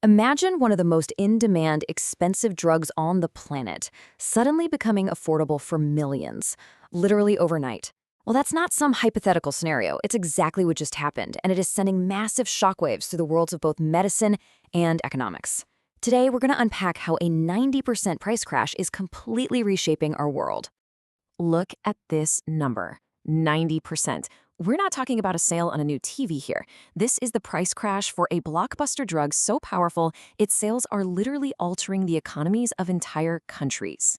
Imagine one of the most in-demand, expensive drugs on the planet suddenly becoming affordable for millions, literally overnight. Well, that's not some hypothetical scenario. It's exactly what just happened, and it is sending massive shockwaves through the worlds of both medicine and economics. Today, we're going to unpack how a 90% price crash is completely reshaping our world. Look at this number, 90%. We're not talking about a sale on a new TV here. This is the price crash for a blockbuster drug so powerful, its sales are literally altering the economies of entire countries.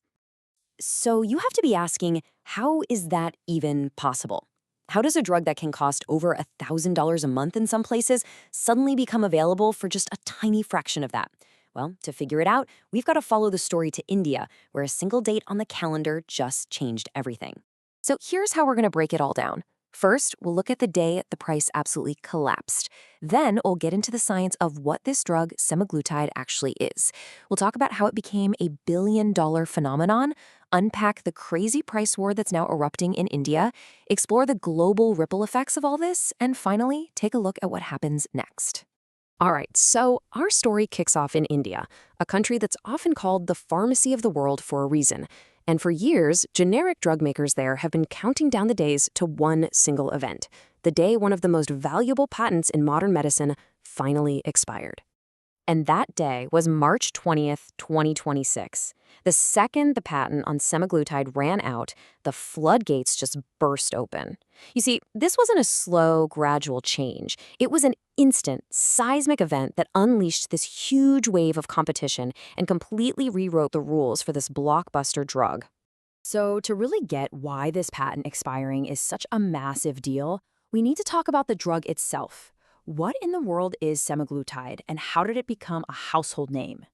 So you have to be asking, how is that even possible? How does a drug that can cost over $1,000 a month in some places suddenly become available for just a tiny fraction of that? Well, to figure it out, we've got to follow the story to India, where a single date on the calendar just changed everything. So here's how we're going to break it all down. First, we'll look at the day the price absolutely collapsed. Then we'll get into the science of what this drug, semaglutide, actually is. We'll talk about how it became a billion-dollar phenomenon, unpack the crazy price war that's now erupting in India, explore the global ripple effects of all this, and finally, take a look at what happens next. All right, so our story kicks off in India, a country that's often called the pharmacy of the world for a reason. And for years, generic drug makers there have been counting down the days to one single event, the day one of the most valuable patents in modern medicine finally expired. And that day was March 20th, 2026. The second the patent on semaglutide ran out, the floodgates just burst open. You see, this wasn't a slow, gradual change. It was an instant, seismic event that unleashed this huge wave of competition and completely rewrote the rules for this blockbuster drug. So to really get why this patent expiring is such a massive deal, we need to talk about the drug itself. What in the world is semaglutide, and how did it become a household name?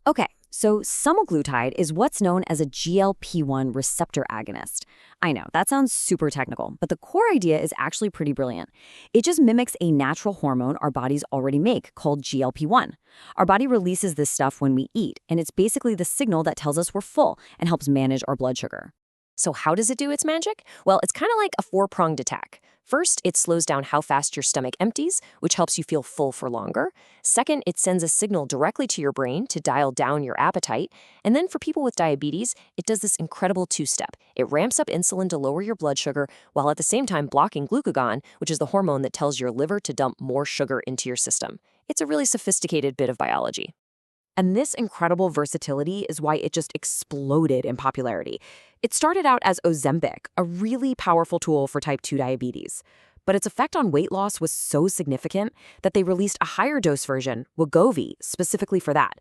Okay, so semaglutide is what's known as a GLP-1 receptor agonist. I know, that sounds super technical, but the core idea is actually pretty brilliant. It just mimics a natural hormone our bodies already make called GLP-1. Our body releases this stuff when we eat, and it's basically the signal that tells us we're full and helps manage our blood sugar. So how does it do its magic? Well, it's kind of like a four-pronged attack. First, it slows down how fast your stomach empties, which helps you feel full for longer. Second, it sends a signal directly to your brain to dial down your appetite. And then for people with diabetes, it does this incredible two-step. It ramps up insulin to lower your blood sugar, while at the same time blocking glucagon, which is the hormone that tells your liver to dump more sugar into your system. It's a really sophisticated bit of biology. And this incredible versatility is why it just exploded in popularity. It started out as Ozempic, a really powerful tool for type 2 diabetes. But its effect on weight loss was so significant that they released a higher dose version, Wegovy, specifically for that.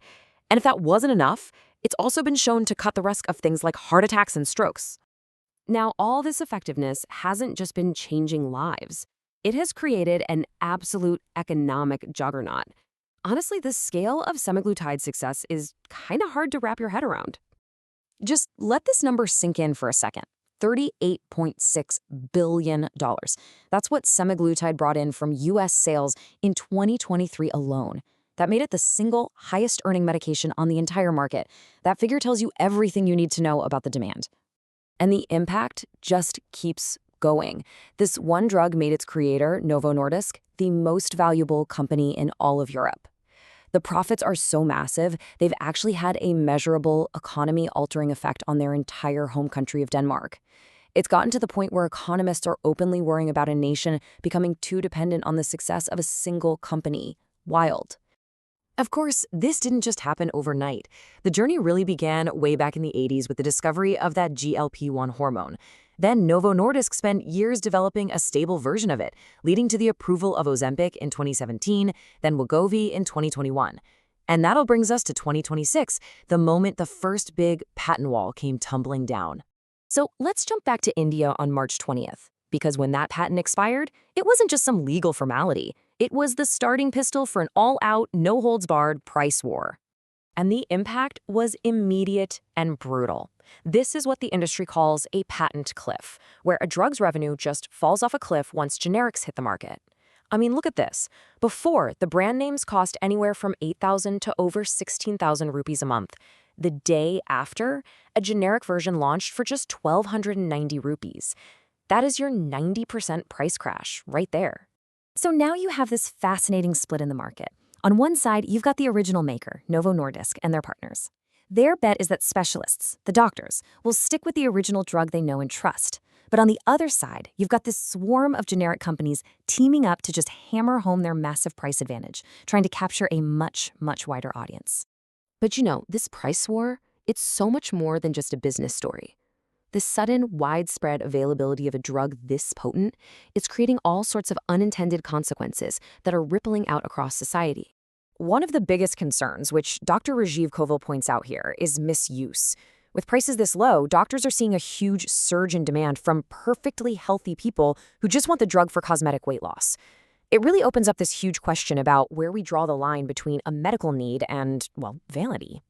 And if that wasn't enough, it's also been shown to cut the risk of things like heart attacks and strokes. Now, all this effectiveness hasn't just been changing lives. It has created an absolute economic juggernaut. Honestly, the scale of semaglutide's success is kind of hard to wrap your head around. Just let this number sink in for a second. $38.6 billion. That's what semaglutide brought in from U.S. sales in 2023 alone. That made it the single highest earning medication on the entire market. That figure tells you everything you need to know about the demand. And the impact just keeps going. This one drug made its creator, Novo Nordisk, the most valuable company in all of Europe. The profits are so massive, they've actually had a measurable economy-altering effect on their entire home country of Denmark. It's gotten to the point where economists are openly worrying about a nation becoming too dependent on the success of a single company. Wild. Of course, this didn't just happen overnight. The journey really began way back in the 80s with the discovery of that GLP-1 hormone. Then Novo Nordisk spent years developing a stable version of it, leading to the approval of Ozempic in 2017, then Wegovy in 2021. And that'll brings us to 2026, the moment the first big patent wall came tumbling down. So let's jump back to India on March 20th, because when that patent expired, it wasn't just some legal formality. It was the starting pistol for an all-out, no-holds-barred price war. And the impact was immediate and brutal. This is what the industry calls a patent cliff, where a drug's revenue just falls off a cliff once generics hit the market. I mean, look at this. Before, the brand names cost anywhere from 8,000 to over 16,000 rupees a month. The day after, a generic version launched for just 1,290 rupees. That is your 90% price crash right there. So now you have this fascinating split in the market. On one side, you've got the original maker, Novo Nordisk, and their partners. Their bet is that specialists, the doctors, will stick with the original drug they know and trust. But on the other side, you've got this swarm of generic companies teaming up to just hammer home their massive price advantage, trying to capture a much, much wider audience. But this price war, it's so much more than just a business story. The sudden, widespread availability of a drug this potent, it's creating all sorts of unintended consequences that are rippling out across society. One of the biggest concerns, which Dr. Rajiv Koval points out here, is misuse. With prices this low, doctors are seeing a huge surge in demand from perfectly healthy people who just want the drug for cosmetic weight loss. It really opens up this huge question about where we draw the line between a medical need and, vanity.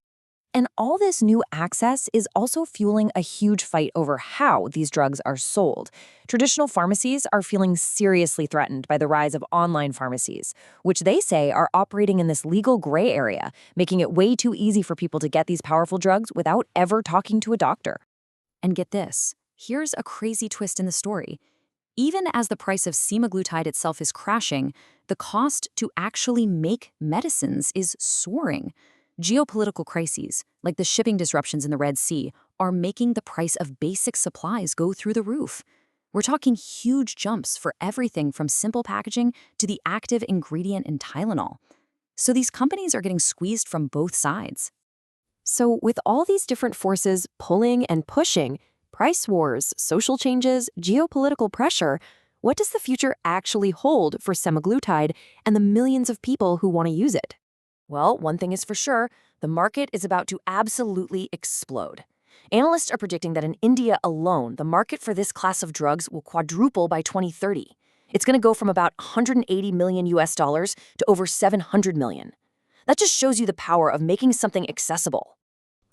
And all this new access is also fueling a huge fight over how these drugs are sold. Traditional pharmacies are feeling seriously threatened by the rise of online pharmacies, which they say are operating in this legal gray area, making it way too easy for people to get these powerful drugs without ever talking to a doctor. And get this, here's a crazy twist in the story. Even as the price of semaglutide itself is crashing, the cost to actually make medicines is soaring. Geopolitical crises, like the shipping disruptions in the Red Sea, are making the price of basic supplies go through the roof. We're talking huge jumps for everything from simple packaging to the active ingredient in Tylenol. So these companies are getting squeezed from both sides. So with all these different forces pulling and pushing, price wars, social changes, geopolitical pressure, what does the future actually hold for semaglutide and the millions of people who want to use it? Well, one thing is for sure, the market is about to absolutely explode. Analysts are predicting that in India alone, the market for this class of drugs will quadruple by 2030. It's going to go from about $180 million to over $700 million. That just shows you the power of making something accessible.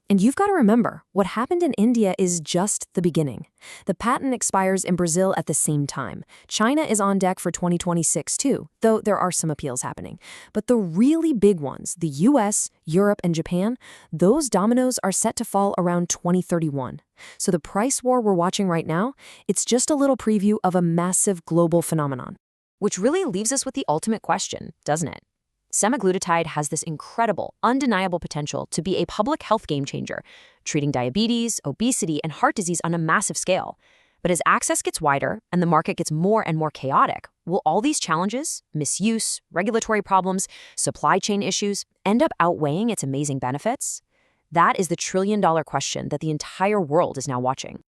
And you've got to remember, what happened in India is just the beginning. The patent expires in Brazil at the same time. China is on deck for 2026 too, though there are some appeals happening. But the really big ones, the US, Europe, and Japan, those dominoes are set to fall around 2031. So the price war we're watching right now, it's just a little preview of a massive global phenomenon. Which really leaves us with the ultimate question, doesn't it? Semaglutide has this incredible, undeniable potential to be a public health game changer, treating diabetes, obesity, and heart disease on a massive scale. But as access gets wider and the market gets more and more chaotic, will all these challenges, misuse, regulatory problems, supply chain issues, end up outweighing its amazing benefits? That is the trillion-dollar question that the entire world is now watching.